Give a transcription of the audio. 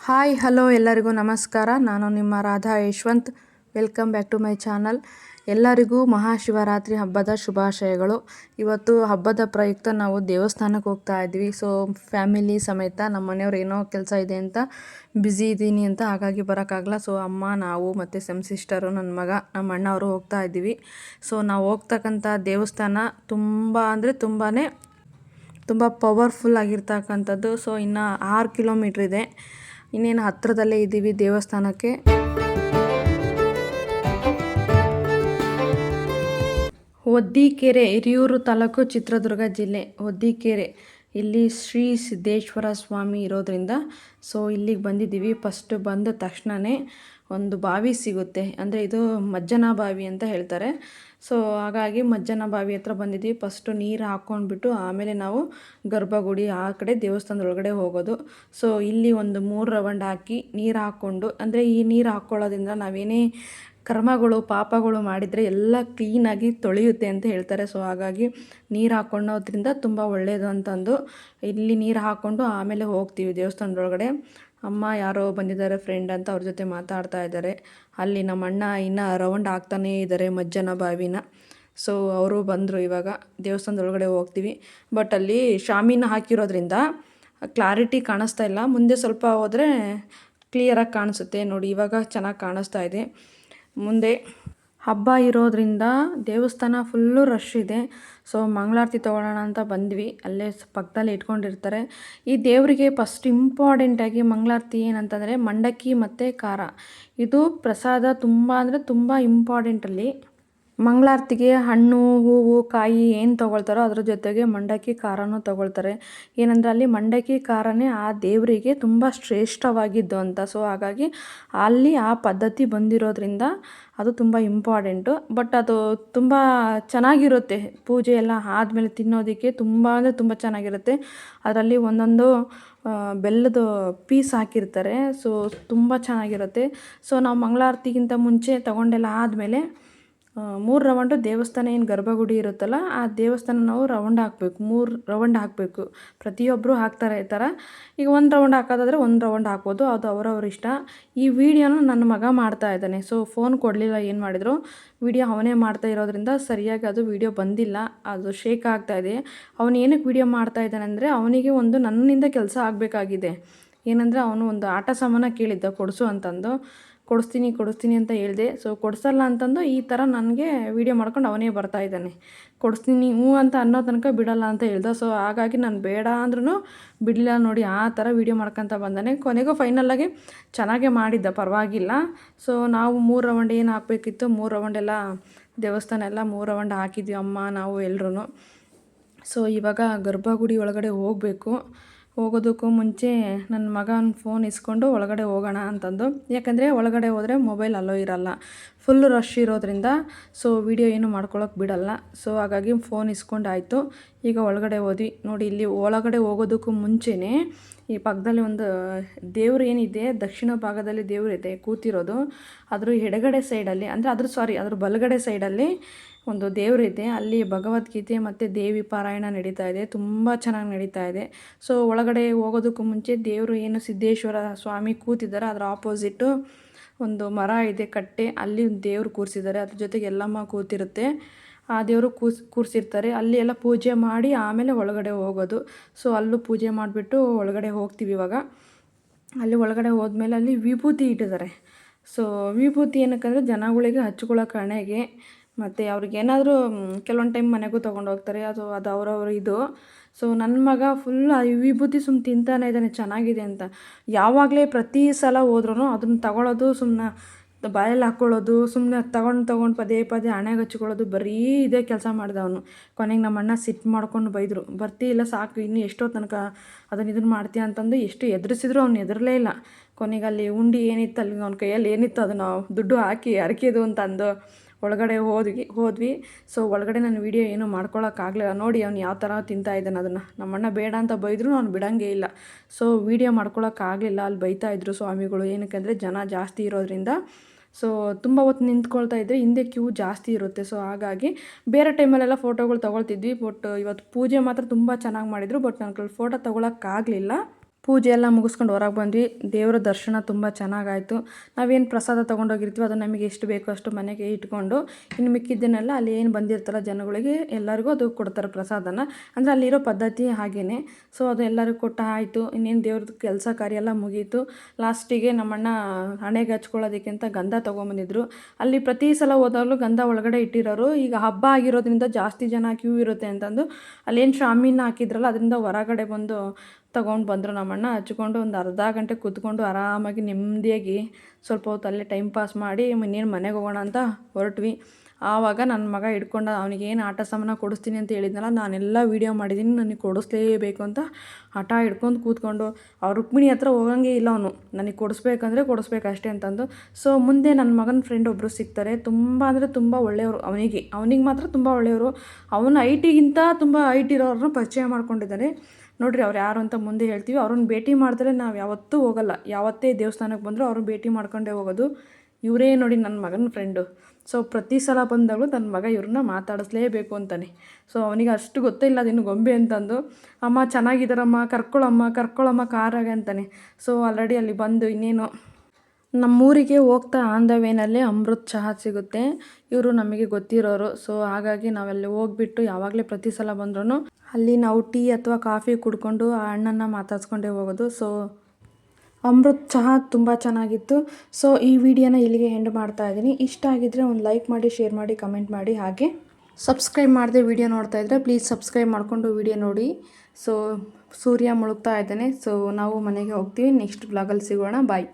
Hi hello ಎಲ್ಲರಿಗೂ ನಮಸ್ಕಾರ. ನಾನು ನಿಮ್ಮ Radha Yashwant. Welcome back to my channel. ಎಲ್ಲರಿಗೂ ಮಹಾಶಿವರಾತ್ರಿ ಹಬ್ಬದ ಶುಭಾಶಯಗಳು. ಇವತ್ತು ಹಬ್ಬದ ಪ್ರಯುಕ್ತ ನಾವು ದೇವಸ್ಥಾನಕ್ಕೆ ಹೋಗ್ತಾ ಇದ್ವಿ. ಸೊ ಫ್ಯಾಮಿಲಿ ಸಮೇತ. ನಮ್ಮ ಮನೆಯವ್ರು ಏನೋ ಕೆಲಸ ಇದೆ ಅಂತ ಬ್ಯುಸಿ ಇದ್ದೀನಿ ಅಂತ ಹಾಗಾಗಿ ಬರೋಕ್ಕಾಗಲ್ಲ. ಸೊ ಅಮ್ಮ, ನಾವು ಮತ್ತು ಸಿಸ್ಟರು, ನನ್ನ ಮಗ, ನಮ್ಮ ಅಣ್ಣ ಅವರು ಹೋಗ್ತಾ ಇದ್ದೀವಿ. ಸೊ ನಾವು ಹೋಗ್ತಕ್ಕಂಥ ದೇವಸ್ಥಾನ ತುಂಬ ಪವರ್ಫುಲ್ ಆಗಿರ್ತಕ್ಕಂಥದ್ದು. ಸೊ ಇನ್ನು 6 ಕಿಲೋಮೀಟ್ರ್ ಇದೆ. ಇನ್ನೇನು ಹತ್ತಿರದಲ್ಲೇ ಇದ್ದೀವಿ ದೇವಸ್ಥಾನಕ್ಕೆ. ಹೊದಿಕೆರೆ, ಹಿರಿಯೂರು ತಾಲೂಕು, ಚಿತ್ರದುರ್ಗ ಜಿಲ್ಲೆ. ಹೊದಿಕೆರೆ, ಇಲ್ಲಿ ಶ್ರೀ ಸಿದ್ದೇಶ್ವರ ಸ್ವಾಮಿ ಇರೋದ್ರಿಂದ ಸೊ ಇಲ್ಲಿಗೆ ಬಂದಿದ್ದೀವಿ. ಫಸ್ಟ್ ಬಂದ ತಕ್ಷಣವೇ ಒಂದು ಬಾವಿ ಸಿಗುತ್ತೆ, ಅಂದರೆ ಇದು ಮಜ್ಜನ ಬಾವಿ ಅಂತ ಹೇಳ್ತಾರೆ. ಸೊ ಹಾಗಾಗಿ ಮಜ್ಜನ ಬಾವಿ ಹತ್ರ ಬಂದಿದ್ದೀವಿ. ಫಸ್ಟು ನೀರು ಹಾಕ್ಕೊಂಡ್ಬಿಟ್ಟು ಆಮೇಲೆ ನಾವು ಗರ್ಭಗುಡಿ ಆ ಕಡೆ ದೇವಸ್ಥಾನದೊಳಗಡೆ ಹೋಗೋದು. ಸೊ ಇಲ್ಲಿ ಒಂದು 3 ರೌಂಡ್ ಹಾಕಿ ನೀರು ಹಾಕ್ಕೊಂಡು, ಅಂದರೆ ಈ ನೀರು ಹಾಕ್ಕೊಳ್ಳೋದ್ರಿಂದ ನಾವೇನೇ ಕರ್ಮಗಳು ಪಾಪಗಳು ಮಾಡಿದರೆ ಎಲ್ಲ ಕ್ಲೀನಾಗಿ ತೊಳೆಯುತ್ತೆ ಅಂತ ಹೇಳ್ತಾರೆ. ಸೊ ಹಾಗಾಗಿ ನೀರು ಹಾಕ್ಕೊಳ್ಳೋದ್ರಿಂದ ತುಂಬ ಒಳ್ಳೆಯದು ಅಂತಂದು ಇಲ್ಲಿ ನೀರು ಹಾಕ್ಕೊಂಡು ಆಮೇಲೆ ಹೋಗ್ತೀವಿ ದೇವಸ್ಥಾನದೊಳಗಡೆ. ಅಮ್ಮ ಯಾರೋ ಬಂದಿದ್ದಾರೆ ಫ್ರೆಂಡ್ ಅಂತ, ಅವ್ರ ಜೊತೆ ಮಾತಾಡ್ತಾ ಇದ್ದಾರೆ. ಅಲ್ಲಿ ನಮ್ಮ ಅಣ್ಣ ಇನ್ನೂ ರೌಂಡ್ ಹಾಕ್ತಾನೇ ಇದ್ದಾರೆ ಮಜ್ಜನ ಬಾವಿನ. ಸೊ ಅವರು ಬಂದರು. ಇವಾಗ ದೇವಸ್ಥಾನದೊಳಗಡೆ ಹೋಗ್ತೀವಿ. ಬಟ್ ಅಲ್ಲಿ ಶಾಮಿನ ಹಾಕಿರೋದ್ರಿಂದ ಕ್ಲಾರಿಟಿ ಕಾಣಿಸ್ತಾ ಇಲ್ಲ. ಮುಂದೆ ಸ್ವಲ್ಪ ಹೋದರೆ ಕ್ಲಿಯರಾಗಿ ಕಾಣಿಸುತ್ತೆ. ನೋಡಿ ಇವಾಗ ಚೆನ್ನಾಗಿ ಕಾಣಿಸ್ತಾ ಇದೆ. ಮುಂದೆ ಹಬ್ಬ ಇರೋದ್ರಿಂದ ದೇವಸ್ಥಾನ ಫುಲ್ಲು ರಶ್ ಇದೆ. ಸೊ ಮಂಗಳಾರತಿ ತೊಗೊಳ್ಳೋಣ ಅಂತ ಬಂದ್ವಿ. ಅಲ್ಲೇ ಪಕ್ಕದಲ್ಲಿ ಇಟ್ಕೊಂಡಿರ್ತಾರೆ. ಈ ದೇವರಿಗೆ ಫಸ್ಟ್ ಇಂಪಾರ್ಟೆಂಟಾಗಿ ಮಂಗಳಾರತಿ ಏನಂತಂದರೆ ಮಂಡಕ್ಕಿ ಮತ್ತು ಖಾರ, ಇದು ಪ್ರಸಾದ ತುಂಬ ಇಂಪಾರ್ಟೆಂಟಲ್ಲಿ. ಮಂಗಳಾರತಿಗೆ ಹಣ್ಣು, ಹೂವು, ಕಾಯಿ ಏನು ತೊಗೊಳ್ತಾರೋ ಅದ್ರ ಜೊತೆಗೆ ಮಂಡಕ್ಕಿ ಖಾರನೂ ತೊಗೊಳ್ತಾರೆ. ಏನಂದರೆ ಅಲ್ಲಿ ಮಂಡಕ್ಕಿ ಖಾರನೇ ಆ ದೇವರಿಗೆ ತುಂಬ ಶ್ರೇಷ್ಠವಾಗಿದ್ದು ಅಂತ. ಸೊ ಹಾಗಾಗಿ ಅಲ್ಲಿ ಆ ಪದ್ಧತಿ ಬಂದಿರೋದ್ರಿಂದ ಅದು ತುಂಬ ಇಂಪಾರ್ಟೆಂಟು. ಬಟ್ ಅದು ತುಂಬ ಚೆನ್ನಾಗಿರುತ್ತೆ. ಪೂಜೆ ಎಲ್ಲ ಆದಮೇಲೆ ತಿನ್ನೋದಕ್ಕೆ ತುಂಬ ಚೆನ್ನಾಗಿರುತ್ತೆ. ಅದರಲ್ಲಿ ಒಂದೊಂದು ಬೆಲ್ಲದ ಪೀಸ್ ಹಾಕಿರ್ತಾರೆ. ಸೊ ತುಂಬ ಚೆನ್ನಾಗಿರುತ್ತೆ. ಸೊ ನಾವು ಮಂಗಳಾರತಿಗಿಂತ ಮುಂಚೆ ತೊಗೊಂಡೆಲ್ಲ ಆದಮೇಲೆ 3 ರೌಂಡು ದೇವಸ್ಥಾನ ಏನು ಗರ್ಭಗುಡಿ ಇರುತ್ತಲ್ಲ ಆ ದೇವಸ್ಥಾನ ನಾವು ರೌಂಡ್ ಹಾಕಬೇಕು. 3 ರೌಂಡ್ ಹಾಕಬೇಕು. ಪ್ರತಿಯೊಬ್ಬರು ಹಾಕ್ತಾರೆ ಈ ಥರ. ಈಗ 1 ರೌಂಡ್ ಹಾಕೋದಾದರೆ 1 ರೌಂಡ್ ಹಾಕ್ಬೋದು, ಅದು ಅವರವ್ರ ಇಷ್ಟ. ಈ ವಿಡಿಯೋನ ನನ್ನ ಮಗ ಮಾಡ್ತಾ ಇದ್ದಾನೆ. ಸೊ ಫೋನ್ ಕೊಡಲಿಲ್ಲ, ಏನು ಮಾಡಿದ್ರು, ವಿಡಿಯೋ ಅವನೇ ಮಾಡ್ತಾ ಇರೋದ್ರಿಂದ ಸರಿಯಾಗಿ ಅದು ವಿಡಿಯೋ ಬಂದಿಲ್ಲ, ಅದು ಶೇಕ್ ಆಗ್ತಾಯಿದೆ. ಅವನು ಏನಕ್ಕೆ ವಿಡಿಯೋ ಮಾಡ್ತಾ ಇದ್ದಾನೆ ಅಂದರೆ ಅವನಿಗೆ ಒಂದು ನನ್ನಿಂದ ಕೆಲಸ ಆಗಬೇಕಾಗಿದೆ. ಏನಂದರೆ ಅವನು ಒಂದು ಆಟ ಸಾಮಾನು ಕೇಳಿದ್ದ ಕೊಡಿಸು ಅಂತಂದು. ಕೊಡಿಸ್ತೀನಿ ಅಂತ ಹೇಳಿದೆ. ಸೊ ಕೊಡಿಸಲ್ಲ ಅಂತಂದು ಈ ಥರ ನನಗೆ ವೀಡಿಯೋ ಮಾಡ್ಕೊಂಡು ಅವನೇ ಬರ್ತಾ ಇದ್ದಾನೆ. ಕೊಡಿಸ್ತೀನಿ ಹ್ಞೂ ಅಂತ ಅನ್ನೋ ತನಕ ಬಿಡಲ್ಲ ಅಂತ ಹೇಳ್ದೆ. ಸೊ ಹಾಗಾಗಿ ನಾನು ಬೇಡ ಅಂದ್ರೂ ಬಿಡಲಿಲ್ಲ. ನೋಡಿ ಆ ಥರ ವೀಡಿಯೋ ಮಾಡ್ಕೊತ ಬಂದಾನೆ. ಕೊನೆಗೂ ಫೈನಲ್ಲಾಗಿ ಚೆನ್ನಾಗೇ ಮಾಡಿದ್ದ, ಪರವಾಗಿಲ್ಲ. ಸೊ ನಾವು 3 ರೌಂಡ್ ಏನು ಹಾಕಬೇಕಿತ್ತು 3 ರೌಂಡ್ ಎಲ್ಲ ದೇವಸ್ಥಾನ ಎಲ್ಲ 3 ರೌಂಡ್ ಹಾಕಿದ್ವಿ, ಅಮ್ಮ ನಾವು ಎಲ್ಲರೂ. ಸೊ ಇವಾಗ ಗರ್ಭಗುಡಿ ಒಳಗಡೆ ಹೋಗೋದಕ್ಕೂ ಮುಂಚೆ ನನ್ನ ಮಗನ ಫೋನ್ ಇಸ್ಕೊಂಡು ಒಳಗಡೆ ಹೋಗೋಣ ಅಂತಂದು. ಯಾಕಂದರೆ ಒಳಗಡೆ ಹೋದರೆ ಮೊಬೈಲ್ ಅಲೋ ಇರಲ್ಲ, ಫುಲ್ಲು ರಶ್ ಇರೋದ್ರಿಂದ. ಸೊ ವಿಡಿಯೋ ಏನು ಮಾಡ್ಕೊಳ್ಳೋಕೆ ಬಿಡಲ್ಲ. ಸೊ ಹಾಗಾಗಿ ಫೋನ್ ಇಸ್ಕೊಂಡಾಯಿತು. ಈಗ ಒಳಗಡೆ ಹೋದ್ವಿ. ನೋಡಿ ಇಲ್ಲಿ ಒಳಗಡೆ ಹೋಗೋದಕ್ಕೂ ಮುಂಚೆನೇ ಈ ಪಕ್ಕದಲ್ಲಿ ಒಂದು ದೇವ್ರು ಏನಿದೆ, ದಕ್ಷಿಣ ಭಾಗದಲ್ಲಿ ದೇವರಿದೆ ಕೂತಿರೋದು. ಅದ್ರ ಎಡಗಡೆ ಸೈಡಲ್ಲಿ, ಅಂದರೆ ಅದ್ರ ಬಲಗಡೆ ಸೈಡಲ್ಲಿ ಒಂದು ದೇವರಿದೆ. ಅಲ್ಲಿ ಭಗವದ್ಗೀತೆ ಮತ್ತು ದೇವಿ ಪಾರಾಯಣ ನಡೀತಾ ಇದೆ. ತುಂಬ ಚೆನ್ನಾಗಿ ನಡೀತಾ ಇದೆ. ಸೊ ಒಳಗಡೆ ಹೋಗೋದಕ್ಕೂ ಮುಂಚೆ ದೇವರು ಏನು ಸಿದ್ದೇಶ್ವರ ಸ್ವಾಮಿ ಕೂತಿದ್ದಾರೆ, ಅದರ ಆಪೋಸಿಟ್ಟು ಒಂದು ಮರ ಇದೆ, ಕಟ್ಟೆ, ಅಲ್ಲಿ ದೇವ್ರು ಕೂರಿಸಿದ್ದಾರೆ. ಅದ್ರ ಜೊತೆಗೆ ಎಲ್ಲಮ್ಮ ಕೂತಿರುತ್ತೆ. ಆ ದೇವರು ಕೂರಿಸಿರ್ತಾರೆ. ಅಲ್ಲಿ ಎಲ್ಲ ಪೂಜೆ ಮಾಡಿ ಆಮೇಲೆ ಒಳಗಡೆ ಹೋಗೋದು. ಸೊ ಅಲ್ಲೂ ಪೂಜೆ ಮಾಡಿಬಿಟ್ಟು ಒಳಗಡೆ ಹೋಗ್ತೀವಿ ಇವಾಗ. ಅಲ್ಲಿ ಒಳಗಡೆ ಹೋದ್ಮೇಲೆ ಅಲ್ಲಿ ವಿಭೂತಿ ಇಟ್ಟಿದ್ದಾರೆ. ಸೊ ವಿಭೂತಿ ಏನಕ್ಕಂದರೆ ಜನಗಳಿಗೆ ಹಚ್ಕೊಳ್ಳೋಕೆ ಹಣೆಗೆ, ಮತ್ತು ಅವ್ರಿಗೇನಾದರೂ ಕೆಲವೊಂದು ಟೈಮ್ ಮನೆಗೂ ತೊಗೊಂಡು ಹೋಗ್ತಾರೆ. ಅದು ಅವರವ್ರ ಇದು. ಸೊ ನನ್ನ ಮಗ ಫುಲ್ ಆ ವಿಭೂತಿ ತಿಂತಾನೆ ಇದ್ದಾನೆ ಚೆನ್ನಾಗಿದೆ ಅಂತ. ಯಾವಾಗಲೇ ಪ್ರತಿ ಸಲ ಹೋದ್ರೂ ಅದನ್ನು ತಗೊಳ್ಳೋದು, ಸುಮ್ಮನೆ ಬಾಯಲ್ಲಿ ಹಾಕ್ಕೊಳ್ಳೋದು, ಸುಮ್ಮನೆ ತಗೊಂಡು ಪದೇ ಹಣೆಗೆ ಹಚ್ಕೊಳ್ಳೋದು, ಬರೀ ಇದೇ ಕೆಲಸ ಮಾಡಿದ ಅವನು. ಕೊನೆಗೆ ನಮ್ಮ ಅಣ್ಣ ಸಿಟ್ಟು ಮಾಡ್ಕೊಂಡು ಬೈದರು, ಬರ್ತೀಯಿಲ್ಲ ಸಾಕು, ಇನ್ನು ಎಷ್ಟೋ ತನಕ ಇದನ್ನು ಮಾಡ್ತೀಯ ಅಂತಂದು. ಎಷ್ಟು ಎದುರಿಸಿದ್ರು ಅವ್ನು ಎದುರಲೇ ಇಲ್ಲ. ಕೊನೆಗೆ ಅಲ್ಲಿ ಉಂಡಿ ಏನಿತ್ತು, ಅಲ್ಲಿ ಅವ್ನ ಕೈಯಲ್ಲಿ ಏನಿತ್ತು ಅದನ್ನು ದುಡ್ಡು ಹಾಕಿ ಹರಕಿದ್ದು ಅಂತಂದು ಒಳಗಡೆ ಹೋದ್ವಿ. ಸೊ ಒಳಗಡೆ ನಾನು ವೀಡಿಯೋ ಏನೂ ಮಾಡ್ಕೊಳ್ಳೋಕ್ಕಾಗಲಿಲ್ಲ. ನೋಡಿ ಅವ್ನು ಯಾವ ಥರ ತಿಂತಾ ಇದ್ದಾನೆ ಅದನ್ನು. ನಮ್ಮಣ್ಣ ಬೇಡ ಅಂತ ಬೈದರೂ ಅವ್ನು ಬಿಡೋಂಗೇ ಇಲ್ಲ. ಸೊ ವೀಡಿಯೋ ಮಾಡ್ಕೊಳ್ಳೋಕ್ಕಾಗಲಿಲ್ಲ. ಅಲ್ಲಿ ಬೈತಾಯಿದ್ರು ಸ್ವಾಮಿಗಳು. ಏನಕ್ಕೆ ಅಂದರೆ ಜನ ಜಾಸ್ತಿ ಇರೋದ್ರಿಂದ. ಸೊ ತುಂಬ ಹೊತ್ತು ನಿಂತ್ಕೊಳ್ತಾ ಇದ್ದರೆ ಹಿಂದೆ ಕ್ಯೂ ಜಾಸ್ತಿ ಇರುತ್ತೆ. ಸೊ ಹಾಗಾಗಿ ಬೇರೆ ಟೈಮಲ್ಲೆಲ್ಲ ಫೋಟೋಗಳು ತೊಗೊಳ್ತಿದ್ವಿ. ಬಟ್ ಇವತ್ತು ಪೂಜೆ ಮಾತ್ರ ತುಂಬ ಚೆನ್ನಾಗಿ ಮಾಡಿದರು. ಬಟ್ ನನಗೆ ಫೋಟೋ ತೊಗೊಳಕ್ಕಾಗಲಿಲ್ಲ. ಪೂಜೆ ಎಲ್ಲ ಮುಗಿಸ್ಕೊಂಡು ಹೊರಗೆ ಬಂದ್ವಿ. ದೇವರ ದರ್ಶನ ತುಂಬ ಚೆನ್ನಾಗಾಯಿತು. ನಾವೇನು ಪ್ರಸಾದ ತೊಗೊಂಡೋಗಿರ್ತೀವಿ ಅದು ನಮಗೆ ಎಷ್ಟು ಬೇಕೋ ಅಷ್ಟು ಮನೆಗೆ ಇಟ್ಕೊಂಡು ಇನ್ನು ಮಿಕ್ಕಿದ್ದನ್ನೆಲ್ಲ ಅಲ್ಲಿ ಏನು ಬಂದಿರ್ತಲ್ಲ ಜನಗಳಿಗೆ ಎಲ್ಲರಿಗೂ ಅದು ಕೊಡ್ತಾರೆ ಪ್ರಸಾದನ. ಅಂದರೆ ಅಲ್ಲಿರೋ ಪದ್ಧತಿ ಹಾಗೇ. ಸೊ ಅದು ಎಲ್ಲರಿಗೂ ಕೊಟ್ಟ ಆಯಿತು. ಇನ್ನೇನು ದೇವ್ರದ್ದು ಕೆಲಸ ಕಾರ್ಯ ಎಲ್ಲ ಮುಗೀತು. ಲಾಸ್ಟಿಗೆ ನಮ್ಮಣ್ಣ ಹಣೆಗೆ ಹಚ್ಕೊಳ್ಳೋದಕ್ಕೆ ಅಂತ ಗಂಧ ತೊಗೊಂಬಂದಿದ್ರು. ಅಲ್ಲಿ ಪ್ರತಿ ಸಲ ಹೋದಾಗಲೂ ಗಂಧ ಒಳಗಡೆ ಇಟ್ಟಿರೋರು. ಈಗ ಹಬ್ಬ ಆಗಿರೋದ್ರಿಂದ ಜಾಸ್ತಿ ಜನ ಕ್ಯೂ ಇರುತ್ತೆ ಅಂತಂದು ಅಲ್ಲೇನು ಶಾಮಿನ ಹಾಕಿದ್ರಲ್ಲ ಅದರಿಂದ ಹೊರಗಡೆ ಬಂದು ತೊಗೊಂಡು ಬಂದರು. ನಮ್ಮಣ್ಣ ಹಚ್ಕೊಂಡು ಒಂದು ಅರ್ಧ ಗಂಟೆ ಕೂತ್ಕೊಂಡು ಆರಾಮಾಗಿ ನೆಮ್ಮದಿಯಾಗಿ ಸ್ವಲ್ಪ ಹೊತ್ತು ಅಲ್ಲೇ ಟೈಮ್ ಪಾಸ್ ಮಾಡಿ ಇನ್ನೇನು ಮನೆಗೆ ಹೋಗೋಣ ಅಂತ ಹೊರಟ್ವಿ. ಆವಾಗ ನನ್ನ ಮಗ ಹಿಡ್ಕೊಂಡು ಅವನಿಗೇನು ಆಟ ಸಾಮಾನು ಕೊಡಿಸ್ತೀನಿ ಅಂತ ಹೇಳಿದ್ನಲ್ಲ, ನಾನೆಲ್ಲ ವೀಡಿಯೋ ಮಾಡಿದ್ದೀನಿ, ನನಗೆ ಕೊಡಿಸ್ಲೇಬೇಕು ಅಂತ ಹಠ ಹಿಡ್ಕೊಂಡು ಕೂತ್ಕೊಂಡು ಅವ್ರ ರುಕ್ಮಿಣಿ ಹತ್ರ ಹೋಗಂಗೆ ಇಲ್ಲ ಅವನು. ನನಗೆ ಕೊಡಿಸ್ಬೇಕಂದ್ರೆ ಕೊಡಿಸ್ಬೇಕು ಅಷ್ಟೇ ಅಂತಂದು. ಸೊ ಮುಂದೆ ನನ್ನ ಮಗನ ಫ್ರೆಂಡ್ ಒಬ್ಬರು ಸಿಗ್ತಾರೆ. ತುಂಬ ಅಂದರೆ ತುಂಬ ಒಳ್ಳೆಯವರು. ಅವನಿಗೆ ಮಾತ್ರ ತುಂಬ ಒಳ್ಳೆಯವರು. ಅವನ ಐಟಿಗಿಂತ ತುಂಬ ಐಟ್ ಇರೋರನ್ನ ಪರಿಚಯ ಮಾಡ್ಕೊಂಡಿದ್ದಾರೆ. ನೋಡಿರಿ ಅವ್ರು ಯಾರು ಅಂತ ಮುಂದೆ ಹೇಳ್ತೀವಿ. ಅವ್ರನ್ನ ಭೇಟಿ ಮಾಡಿದ್ರೆ ನಾವು ಯಾವತ್ತೂ ಹೋಗಲ್ಲ. ಯಾವತ್ತೇ ದೇವಸ್ಥಾನಕ್ಕೆ ಬಂದರೂ ಅವ್ರನ್ನ ಭೇಟಿ ಮಾಡ್ಕೊಂಡೇ ಹೋಗೋದು. ಇವರೇ ನೋಡಿ ನನ್ನ ಮಗನ ಫ್ರೆಂಡು. ಸೊ ಪ್ರತಿ ಸಲ ಬಂದಾಗಲೂ ನನ್ನ ಮಗ ಇವ್ರನ್ನ ಮಾತಾಡಿಸ್ಲೇಬೇಕು ಅಂತಾನೆ. ಸೊ ಅವನಿಗೆ ಅಷ್ಟು ಗೊತ್ತೇ ಇಲ್ಲ ಅದಿನ್ನು ಗೊಂಬೆ ಅಂತಂದು. ಅಮ್ಮ ಚೆನ್ನಾಗಿದ್ದಾರಮ್ಮ, ಕರ್ಕೊಳ್ಳಮ್ಮ ಕಾರಾಗೆ ಅಂತಾನೆ. ಸೊ ಆಲ್ರೆಡಿ ಅಲ್ಲಿ ಬಂದು ಇನ್ನೇನು ನಮ್ಮೂರಿಗೆ ಹೋಗ್ತಾ ಆನ್ ದ ವೇನಲ್ಲಿ ಅಮೃತ್ ಚಹಾ ಸಿಗುತ್ತೆ. ಇವರು ನಮಗೆ ಗೊತ್ತಿರೋರು. ಸೊ ಹಾಗಾಗಿ ನಾವಲ್ಲಿ ಹೋಗ್ಬಿಟ್ಟು ಯಾವಾಗಲೇ ಪ್ರತಿ ಸಲ ಬಂದ್ರೂ ಅಲ್ಲಿ ನಾವು ಟೀ ಅಥವಾ ಕಾಫಿ ಕುಡ್ಕೊಂಡು ಆ ಅಣ್ಣನ ಮಾತಾಡ್ಸ್ಕೊಂಡೇ ಹೋಗೋದು. ಸೊ ಅಮೃತ್ ಚಹಾ ತುಂಬ ಚೆನ್ನಾಗಿತ್ತು. ಸೊ ಈ ವಿಡಿಯೋನ ಇಲ್ಲಿಗೆ ಎಂಡ್ ಮಾಡ್ತಾ ಇದ್ದೀನಿ. ಇಷ್ಟ ಆಗಿದ್ದರೆ ಒಂದು ಲೈಕ್ ಮಾಡಿ, ಶೇರ್ ಮಾಡಿ, ಕಮೆಂಟ್ ಮಾಡಿ. ಹಾಗೆ ಸಬ್ಸ್ಕ್ರೈಬ್ ಮಾಡದೆ ವಿಡಿಯೋ ನೋಡ್ತಾ ಇದ್ದರೆ ಪ್ಲೀಸ್ ಸಬ್ಸ್ಕ್ರೈಬ್ ಮಾಡಿಕೊಂಡು ವಿಡಿಯೋ ನೋಡಿ. ಸೊ ಸೂರ್ಯ ಮುಳುಗ್ತಾ ಇದ್ದಾನೆ. ಸೊ ನಾವು ಮನೆಗೆ ಹೋಗ್ತೀವಿ. ನೆಕ್ಸ್ಟ್ ವ್ಲಾಗಲ್ಲಿ ಸಿಗೋಣ. ಬಾಯ್.